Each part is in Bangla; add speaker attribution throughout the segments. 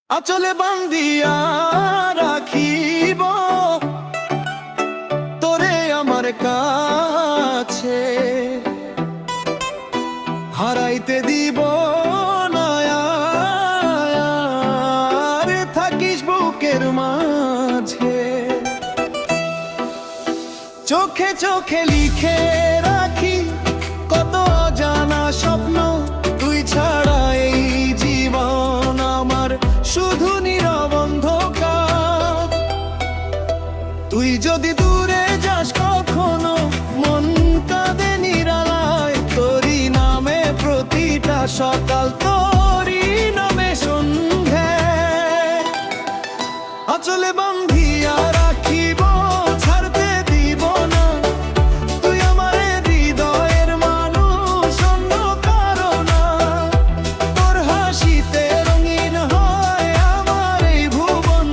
Speaker 1: আঁচলে বান্ধিয়া রাখিব তোরে আমার কাছে, হারাইতে দিব না আর, থাকিস বুকের মাঝে। চোখে চোখে লিখে রাখি কত অজানা স্বপ্ন, তুই ছাড়া এই জীবন আমার শুধু নীরব অন্ধকার। তুই যদি দূরে যাস কখনো, মন কাঁদে নিরালায়, তোরই নামে প্রতিটা সকাল, তোরই নামে সন্ধে। আঁচলে বান্ধিয়া রাখিব, ছাড়তে দিব না, তুই আমার হৃদয়ের মানুষ, অন্য কারো না। তোর হাসিতে রঙিন হয় আমার এই ভুবন,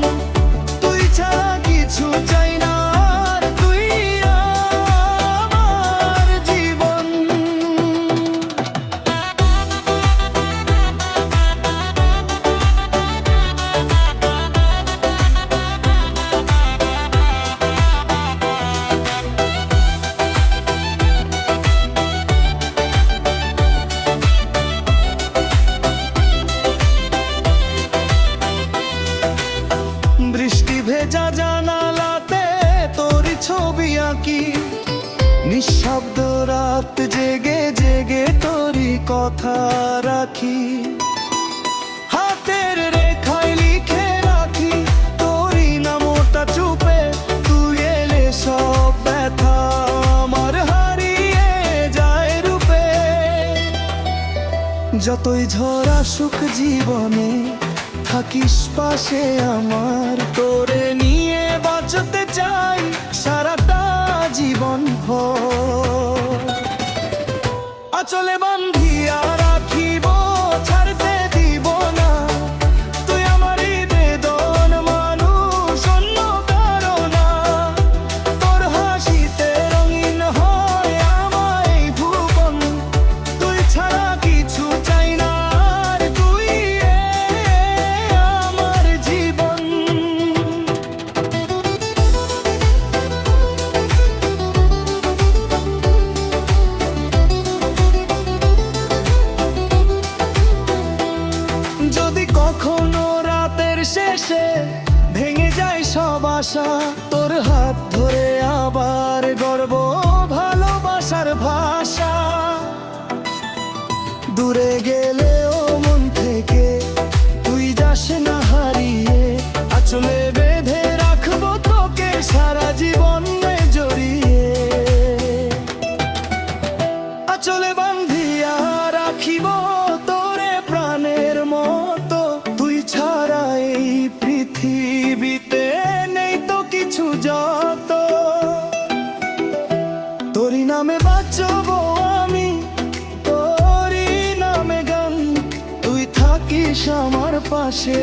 Speaker 1: তুই ছাড়া কিছু চাই না আর, তুই আমার জীবন। বৃষ্টি ভেজা জানালাতে তোর ছবি আঁকি, নিঃশব্দ রাত জেগে জেগে তোরই কথা রাখি। হাতের রেখায় লিখে রাখি তোরই নামটা চুপে, তুই এলে সব ব্যথা আমার হারিয়ে যায় রূপে। যতই ঝড় আসুক জীবনে, থাকিস পাশে আমার, তোরে নিয়ে বাঁচতে চাই সারাটা জীবন ভর। আঁচলে বান্ধিয়া রাখিব, ছাড়তে দিব না, তুই আমার হৃদয়ের মানুষ, অন্য কারো না। তোর হাসিতে রঙিন হয় আমার এই ভুবন, তুই ছাড়া কিছু চাই না আর, তুই আমার জীবন। যদি কখনো রাতের শেষে ভেঙে যায় সব আশা, তোর হাত ধরে আবার গর্ব ভালোবাসার ভাষা। দূরে গেলেও মন থেকে তুই যাস না হারিয়ে, আঁচলে বেঁধে রাখবো তোকে সারা জীবন জড়িয়ে। আঁচলে বান্ধিয়া রাখিব তোরে প্রাণের মতো, তুই ছাড়া এই পৃথিবীতে নেই তো কিছু, যত তোরই নামে বাঁচবো আমি, তোরই নামে গান, তুই থাকিস আমার পাশে।